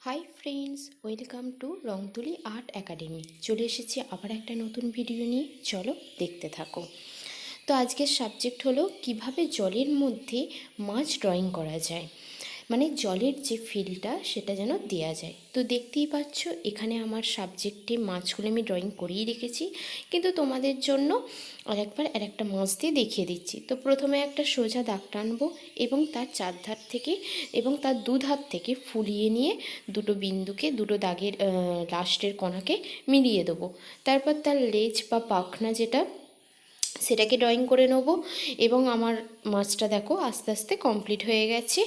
Hi friends, welcome to রং তুলি art academy. চলে এসেছি আবার একটা নতুন ভিডিও নিয়ে। চলো দেখতে থাকো। তো আজকের সাবজেক্ট হলো কিভাবে জলের মধ্যে মাছ ড্রয়িং করা যায়, মানে জলের যে ফিলটা সেটা যেন দেয়া যায়। তো দেখতেই পাচ্ছ এখানে আমার সাবজেক্টে মাছগুলো আমি ড্রয়িং করেই রেখেছি, কিন্তু তোমাদের জন্য আরেকবার একটা মাছ দিয়ে দেখিয়ে দিচ্ছি। তো প্রথমে একটা সোজা দাগ টানবো এবং তার চারধার থেকে এবং তার দুধার থেকে ফুলিয়ে নিয়ে দুটো বিন্দুকে দুটো দাগের লাস্টের কোণাকে মিলিয়ে দেবো। তারপর তার লেজ বা পাখনা যেটা সেটাকে ড্রয়িং করে নেব। এবং আমার মাছটা দেখো আস্তে আস্তে কমপ্লিট হয়ে গেছে।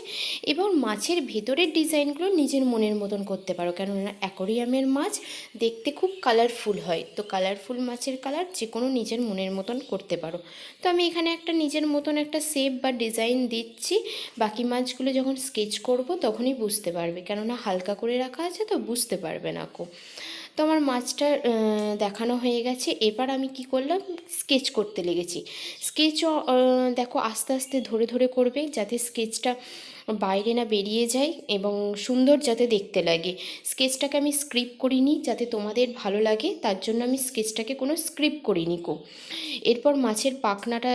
এবং মাছের ভেতরের ডিজাইনগুলো নিজের মনের মতন করতে পারো, কেননা অ্যাকোরিয়ামের মাছ দেখতে খুব কালারফুল হয়। তো কালারফুল মাছের কালার যে কোনো নিজের মনের মতন করতে পারো। তো আমি এখানে একটা নিজের মতন একটা শেপ বা ডিজাইন দিচ্ছি। বাকি মাছগুলো যখন স্কেচ করব তখনই বুঝতে পারবে, কেননা হালকা করে রাখা আছে তো বুঝতে পারবে না কো। তো আমার মাছটা দেখানো হয়ে গেছে। এবার আমি কি করলাম, স্কেচ করতে লেগেছি। স্কেচও দেখো আস্তে আস্তে ধরে ধরে করবে, যাতে স্কেচটা বাইরে না বেরিয়ে যায় এবং সুন্দর যাতে দেখতে লাগে। স্কেচটাকে আমি স্ক্রিপ্ট করিনি, যাতে তোমাদের ভালো লাগে তার জন্য আমি স্কেচটাকে কোনো স্ক্রিপ্ট করিনি কো। এরপর মাছের পাখনাটা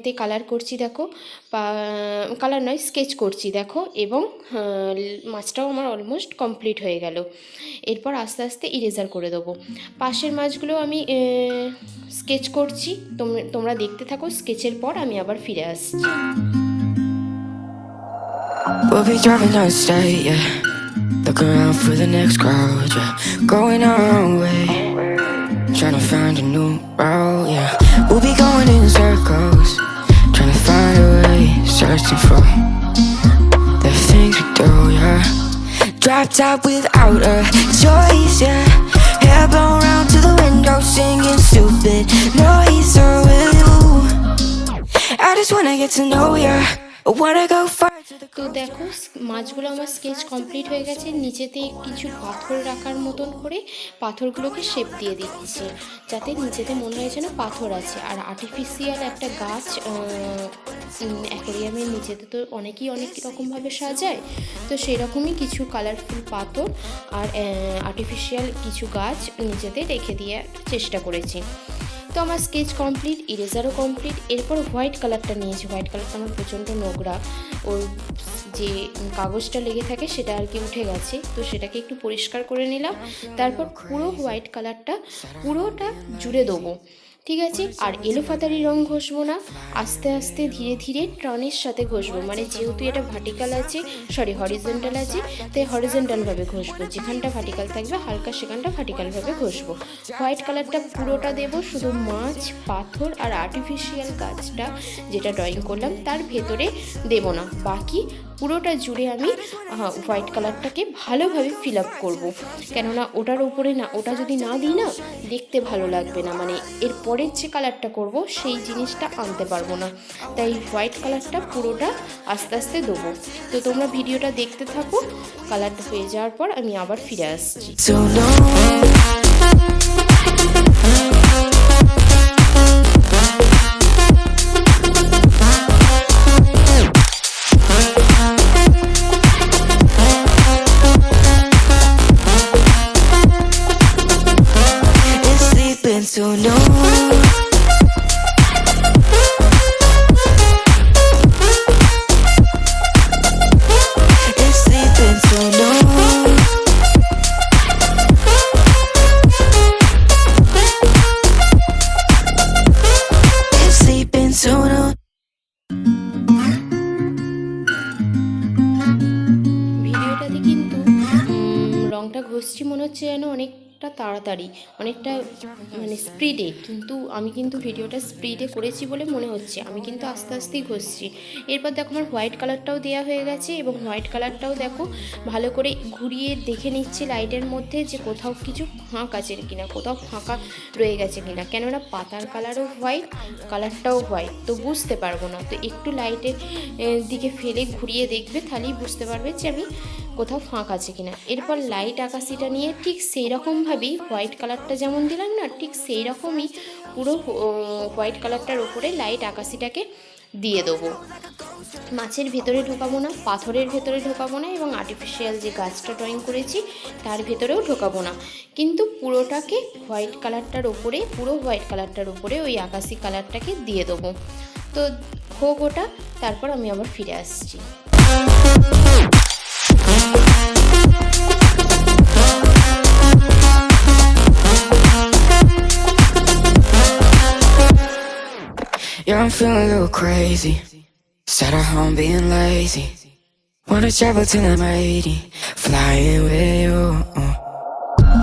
তে কালার করছি দেখো, কালার নয় স্কেচ করছি দেখো। এবং মাছটাও আমার অলমোস্ট কমপ্লিট হয়ে গেল। এরপর আস্তে আস্তে ইরেজার করে দেবো। পাশের মাছগুলো আমি স্কেচ করছি, তোমরা দেখতে থাকো। স্কেচের পর আমি আবার ফিরে আসছি। We'll be driving down the state, yeah. Look around for the next crowd, yeah. Going our own way, trying to find a new route, yeah. We'll be going in circles, trying to find a way, searching for the things we do, yeah. Dropped out without a choice, yeah. Hair blown round to the window, singing stupid noise. Or will you? I just wanna get to know ya. I wanna go far to the তো দেখো মাছগুলো আমার sketch complete হয়ে গেছে। নিচেতে কিছু পাথর রাখার মতন করে পাথরগুলোকে শেপ দিয়ে দিচ্ছি, যাতে নিচেতে মনে হয় যেন পাথর আছে। আর আর্টিফিশিয়াল একটা গাছ অ্যাকোরিয়ামের নিচেতে তো অনেকেই অনেক রকমভাবে সাজায়, তো সেরকমই কিছু কালারফুল পাথর আর আর্টিফিশিয়াল কিছু গাছ নিচেতে রেখে দেওয়ার চেষ্টা করেছি। তো আমার স্কেচ কমপ্লিট, ইরেজারও কমপ্লিট। এরপর হোয়াইট কালারটা নিয়েছি। হোয়াইট কালারটা আমার প্রচণ্ড নোংরা, ওর যে কাগজটা লেগে থাকে সেটা আর কি উঠে গেছে, তো সেটাকে একটু পরিষ্কার করে নিলাম। তারপর পুরো হোয়াইট কালারটা পুরোটা জুড়ে দেবো, ঠিক আছে। আর এলোপাতারি রং ঘষবো না, আস্তে আস্তে ধীরে ধীরে টানের সাথে ঘষবো। মানে যেহেতু এটা ভার্টিক্যাল আছে, হরিজেন্টাল আছে, তাই হরিজেন্টালভাবে ঘষবো। যেখানটা ভার্টিক্যাল থাকবে হালকা সেখানটা ভার্টিক্যালভাবে ঘষবো। হোয়াইট কালারটা পুরোটা দেবো, শুধু মাছ, পাথর আর আর্টিফিশিয়াল গাছটা যেটা ড্রয়িং করলাম তার ভেতরে দেবো না। বাকি পুরোটা জুড়ে আমি হোয়াইট কালারটাকে ভালোভাবে ফিল আপ করবো, কেননা ওটার উপরে না, ওটা যদি না দিই না দেখতে ভালো লাগবে না। মানে এর পরের যে কালারটা করব সেই জিনিসটা আনতে পারবো না, তাই হোয়াইট কালারটা পুরোটা আস্তে আস্তে দেবো। তো তোমরা ভিডিওটা দেখতে থাকো। কালারটা হয়ে যাওয়ার পর আমি আবার ফিরে আসছি। so no. It's sleeping so no. It's sleeping so no. ভিডিওটাতে কিন্তু রংটা ঘষছি মনে হচ্ছে যেন অনেকটা তাড়াতাড়ি, অনেকটা মানে স্পিডে, কিন্তু আমি কিন্তু ভিডিওটা স্পিডে করেছি বলে মনে হচ্ছে। আমি কিন্তু আস্তে আস্তেই ঘষছি। এরপর দেখো আমার হোয়াইট কালারটাও দেওয়া হয়ে গেছে, এবং হোয়াইট কালারটাও দেখো ভালো করে ঘুরিয়ে দেখে নিচ্ছি লাইটের মধ্যে যে কোথাও কিছু ফাঁক আছে কিনা, কোথাও ফাঁকা রয়ে গেছে কিনা, কেননা পাতার কালারও হোয়াইট, কালারটাও হোয়াইট, তো বুঝতে পারবো না। তো একটু লাইটের দিকে ফেলে ঘুরিয়ে দেখবে, তাহলেই বুঝতে পারবে যে আমি কোথাও ফাঁক আছে কিনা। এরপর লাইট আকাশিটা নিয়ে ঠিক সেই রকমভাবেই হোয়াইট কালারটা যেমন দিলাম না, ঠিক সেই রকমই পুরো হোয়াইট কালারটার ওপরে লাইট আকাশিটাকে দিয়ে দেবো। মাছের ভেতরে ঢোকাবো না, পাথরের ভেতরে ঢোকাবো না, এবং আর্টিফিশিয়াল যে গাছটা ড্রয়িং করেছি তার ভেতরেও ঢোকাবো না, কিন্তু পুরোটাকে হোয়াইট কালারটার ওপরে, পুরো হোয়াইট কালারটার ওপরে ওই আকাশি কালারটাকে দিয়ে দেবো। তো হোক ওটা, তারপর আমি আবার ফিরে আসছি। Yeah, I'm feeling a little crazy. Sat at home being lazy. Wanna travel till I'm 80, flying with you.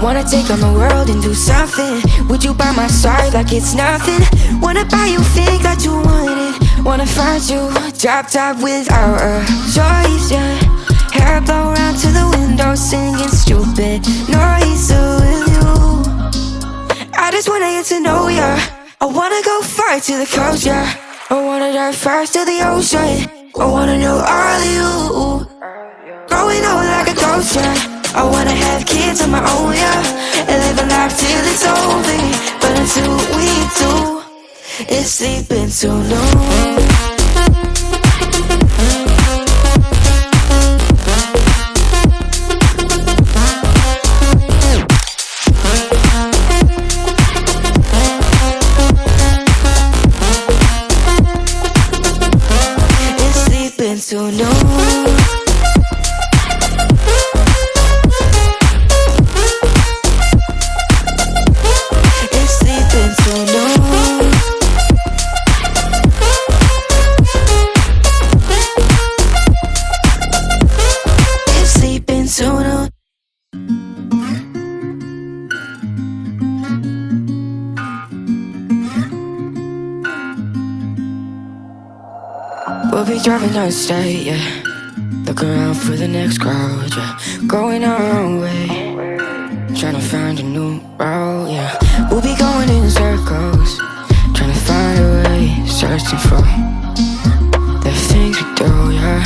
Wanna take on the world and do something. Would you by my side like it's nothing? Wanna buy you things that you wanted. Wanna find you drop top without a choice, yeah. Hair blow round to the window, singing stupid noise with you. I just wanna get to know ya. I wanna go far to the coast, yeah. I wanna dive fast to the ocean. I wanna know all of you. Growing old like a ghost, yeah. I wanna have kids of my own, yeah. And live a life till it's over. But until we do, it's sleeping too long. Too long. It's sleeping too long. It's sleeping too long. We'll be driving down the state, yeah. Looking around for the next crowd, yeah. Going our own way, trying to find a new route, yeah. We'll be going in circles, trying to find a way, searching for the things we do, yeah.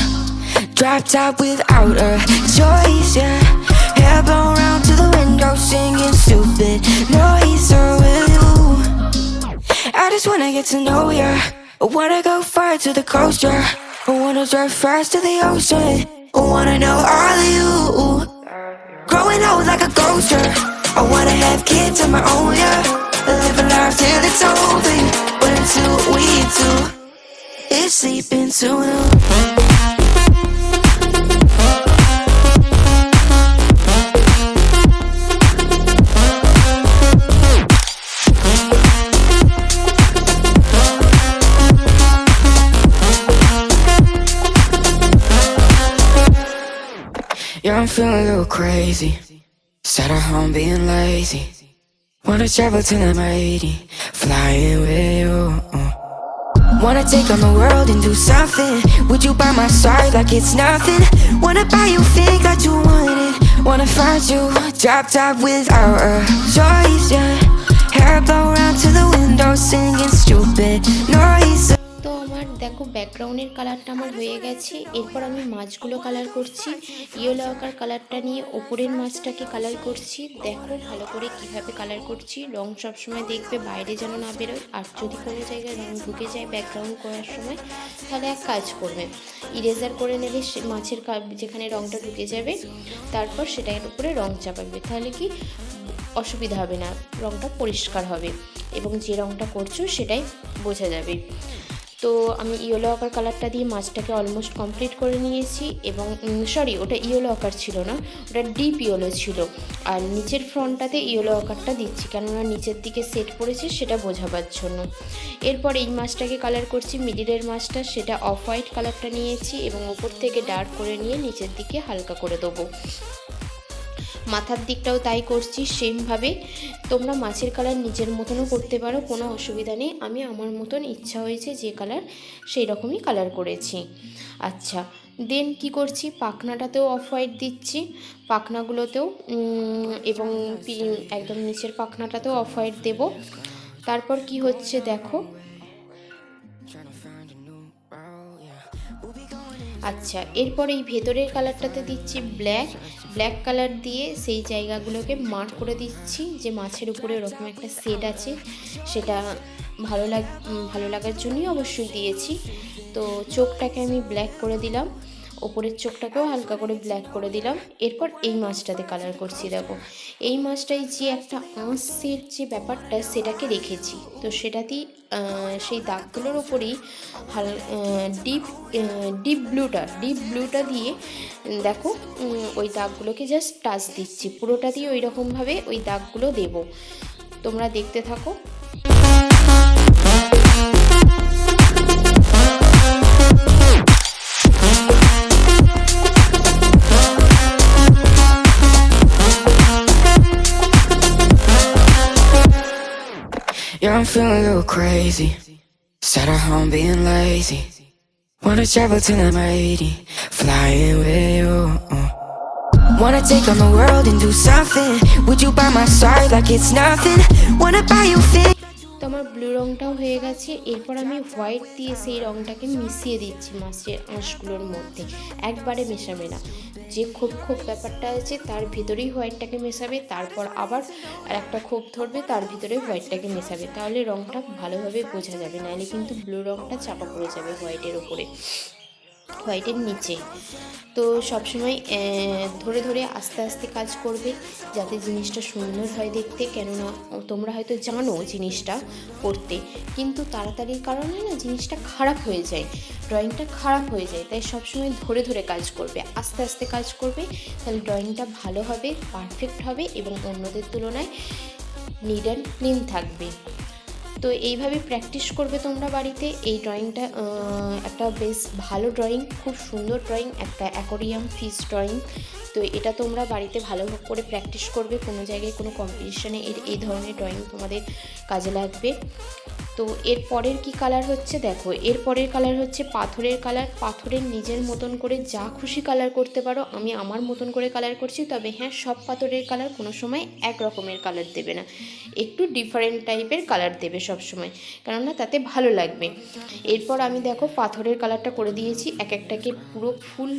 Drop top without a choice, yeah. Hair blown round to the window, singing stupid noise with you. I just wanna get to know ya. I wanna go far to the coast, yeah. I wanna drive fast to the ocean. I wanna know all of you. Growing old like a ghost, yeah. I wanna have kids of my own, yeah. Live a life till it's over. But until we do, it's sleeping too long. Yeah, I'm feeling a little crazy. Sat at home being lazy. Wanna travel till I'm 80, flying with you. Wanna take on the world and do something. Would you by my side like it's nothing? Wanna buy you things that you wanted. Wanna find you drop top without a choice, yeah. Hair blow round to the window, singing stupid noise. তো আমার দেখো ব্যাকগ্রাউন্ডের কালারটা আমার হয়ে গেছে। এরপর আমি মাছগুলো কালার করছি। ইয়েলো আকার কালারটা নিয়ে ওপরের মাছটাকে কালার করছি। দেখো ভালো করে কিভাবে কালার করছি। রং সবসময় দেখবে বাইরে যেন না বেরোয়, আর যদি কোনো জায়গায় রং ঢুকে যায় ব্যাকগ্রাউন্ড করার সময়, তাহলে এক কাজ করবে, ইরেজার করে নেবে মাছের যেখানে রংটা ঢুকে যাবে, তারপর সেটার উপরে রং চাপাবে, তাহলে কি অসুবিধা হবে না, রংটা পরিষ্কার হবে এবং যে রংটা করছো সেটাই বোঝা যাবে। তো আমি ইয়েলো আকার কালারটা দিয়ে মাছটাকে অলমোস্ট কমপ্লিট করে নিয়েছি। এবং সরি, ওটা ইয়েলো আকার ছিল না, ওটা ডিপ ইয়েলো ছিল। আর নিচের ফ্রন্টটাতে ইয়েলো আকারটা দিচ্ছি, কেননা নিচের দিকে সেট পড়েছে সেটা বোঝাবার জন্য। এরপর এই মাছটাকে কালার করছি, মিডিলের মাছটা, সেটা অফ হোয়াইট কালারটা নিয়েছি এবং ওপর থেকে ডার্ক করে নিয়ে নিচের দিকে হালকা করে দেবো। মাথার দিকটাও তাই করছি সেমভাবে। তোমরা মাছের কালার নিজের মতনও করতে পারো, কোনো অসুবিধা নেই। আমি আমার মতন ইচ্ছা হয়েছে যে কালার, সেই রকমই কালার করেছি। আচ্ছা, দেন কি করছি, পাখনাটাতেও অফ হোয়াইট দিচ্ছি, পাখনাগুলোতেও, এবং একদম নিচের পাখনাটাতেও অফ হোয়াইট দেব। তারপর কি হচ্ছে দেখো। আচ্ছা, এরপর এই ভেতরের কালারটাতে দিচ্ছি ব্ল্যাক কালার দিয়ে সেই জায়গাগুলোকে মার্ক করে দিচ্ছি, যে মাছের উপরে এরকম একটা শেড আছে, সেটা ভালো লাগার জন্যই অবশ্যই দিয়েছি। তো চোখটাকে আমি ব্ল্যাক করে দিলাম, ওপরের চোখটাকেও হালকা করে ব্ল্যাক করে দিলাম। এরপর এই মাছটাতে কালার করছি। দেখো এই মাছটায় যে একটা আঁশের যে ব্যাপারটা সেটাকে রেখেছি, তো সেটাতেই সেই দাগগুলোর ওপরেই ডিপ ডিপ ব্লুটা দিয়ে দেখো ওই দাগগুলোকে জাস্ট টাচ দিচ্ছি, পুরোটা দিয়ে ওই রকমভাবে ওই দাগগুলো দেব। তোমরা দেখতে থাকো। Yeah, I'm feeling a little crazy. Sat at home being lazy. Wanna travel till I'm 80, flying with you. Wanna take on the world and do something. Would you by my side like it's nothing? Wanna buy you things. তো আমার blue রঙটাও হয়ে গেছে। এরপর আমি white দিয়ে সেই রঙটাকে মিশিয়ে দিচ্ছি মাছের আঁশগুলোর মধ্যে, একবারে মেশাবে না। যে খোপ খোপ ব্যাপারটা আছে তার ভিতরেই হোয়াইটটাকে মেশাবে, তারপর আবার আর একটা খোপ ধরবে, তার ভিতরে হোয়াইটটাকে মেশাবে, তাহলে রঙটা ভালোভাবে বোঝা যাবে, নাহলে কিন্তু ব্লু রঙটা চাপা পড়ে যাবে হোয়াইটের ওপরে, হোয়াইটের নিচে। তো সবসময় ধরে ধরে আস্তে আস্তে কাজ করবে যাতে জিনিসটা সুন্দর হয় দেখতে। কেননা তোমরা হয়তো জানো জিনিসটা করতে, কিন্তু তাড়াতাড়ির কারণে না জিনিসটা খারাপ হয়ে যায়, ড্রয়িংটা খারাপ হয়ে যায়। তাই সবসময় ধরে ধরে কাজ করবে, আস্তে আস্তে কাজ করবে, তাহলে ড্রয়িংটা ভালো হবে, পারফেক্ট হবে এবং অন্যদের তুলনায় নিট অ্যান্ড ক্লিন থাকবে। তো এইভাবে প্র্যাকটিস করবে তোমরা বাড়িতে। এই ড্রয়িংটা একটা বেশ ভালো ড্রয়িং, খুব সুন্দর ড্রয়িং, একটা অ্যাকোয়ারিয়াম ফিশ ড্রয়িং। তো এটা তোমরা বাড়িতে ভালো করে প্র্যাকটিস করবে, কোনো জায়গায় কোনো কম্পিটিশানে এই ধরনের ড্রয়িং তোমাদের কাজে লাগবে। তো এর পরের কী কালার হচ্ছে দেখো, এর পরের কালার হচ্ছে পাথরের কালার। পাথরের নিজের মতন করে যা খুশি কালার করতে পারো, আমি আমার মতন করে কালার করছি। তবে হ্যাঁ, সব পাথরের কালার কোনো সময় এক রকমের কালার দেবে না, একটু ডিফারেন্ট টাইপের কালার দেবে সব সময়, কেননা তাতে ভালো লাগবে। এরপর আমি দেখো পাথরের কালারটা করে দিয়েছি, এক একটাকে পুরো ফুল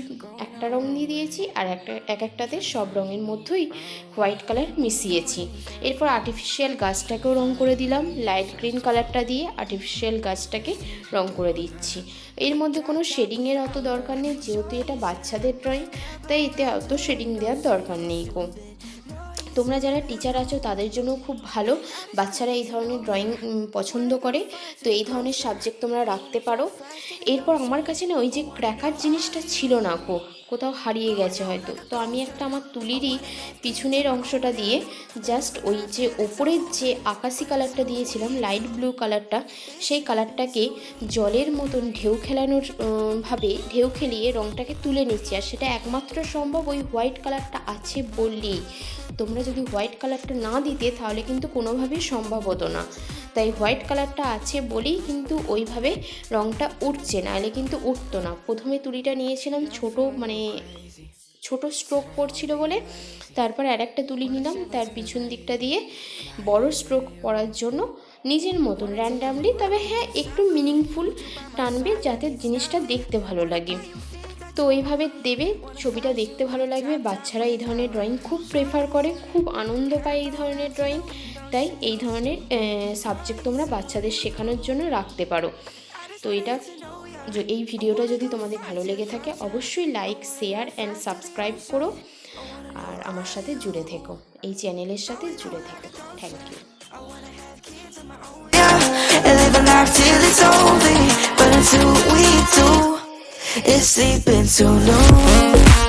একটা রঙ দিয়ে দিয়েছি, আর এক একটাতে সব রঙের মধ্যেই হোয়াইট কালার মিশিয়েছি। এরপর আর্টিফিশিয়াল গাছটাকেও রঙ করে দিলাম, লাইট গ্রিন কালারটা দিয়ে আর্টিফিশিয়াল গাছটাকে রঙ করে দিচ্ছি। এর মধ্যে কোনো শেডিংয়ের অত দরকার নেই, যেহেতু এটা বাচ্চাদের ড্রয়িং, তাই এতে অত শেডিং দেওয়ার দরকার নেই গো। তোমরা যারা টিচার আছো তাদের জন্য খুব ভালো, বাচ্চারা এই ধরনের ড্রয়িং পছন্দ করে, তো এই ধরনের সাবজেক্ট তোমরা রাখতে পারো। এরপর আমার কাছে না ওই যে ক্র্যাকার জিনিসটা ছিল না গো, কোথাও হারিয়ে গেছে হয়তো। তো আমি একটা আমার তুলিরই পিছনের অংশটা দিয়ে জাস্ট ওই যে ওপরের যে আকাশি কালারটা দিয়েছিলাম, লাইট ব্লু কালারটা, সেই কালারটাকে জলের মতন ঢেউ খেলানোর ভাবে ঢেউ খেলিয়ে রঙটাকে তুলে নিচ্ছি। আর সেটা একমাত্র সম্ভব ওই হোয়াইট কালারটা আছে বললেই। তোমরা যদি হোয়াইট কালারটা না দিতে তাহলে কিন্তু কোনোভাবেই সম্ভব হতো না। তাই হোয়াইট কালারটা আছে বলেই কিন্তু ওইভাবে রঙটা উঠছে, নাহলে কিন্তু উঠতো না। প্রথমে তুলিটা নিয়েছিলাম ছোট স্ট্রোক পড়ছিল বলে, তারপর আর একটা তুলি নিলাম, তার পিছন দিকটা দিয়ে বড় স্ট্রোক পড়ার জন্য নিজের মতন র্যান্ডামলি, তবে হ্যাঁ একটু মিনিংফুল টানবে যাতে জিনিসটা দেখতে ভালো লাগে। তো ওইভাবে দেবে, ছবিটা দেখতে ভালো লাগবে। বাচ্চারা এই ধরনের ড্রয়িং খুব প্রেফার করে, খুব আনন্দ পায় এই ধরনের ড্রয়িং। তাই এই ধরনের সাবজেক্ট তোমরা বাচ্চাদের শেখানোর জন্য রাখতে পারো। তো এই ভিডিওটা যদি তোমাদের ভালো লেগে থাকে অবশ্যই লাইক, শেয়ার অ্যান্ড সাবস্ক্রাইব করো, আর আমার সাথে জুড়ে থেকো, এই চ্যানেলের সাথে জুড়ে থেকো। Thank you. And live a life till it's over. But until we do, it's sleeping too long.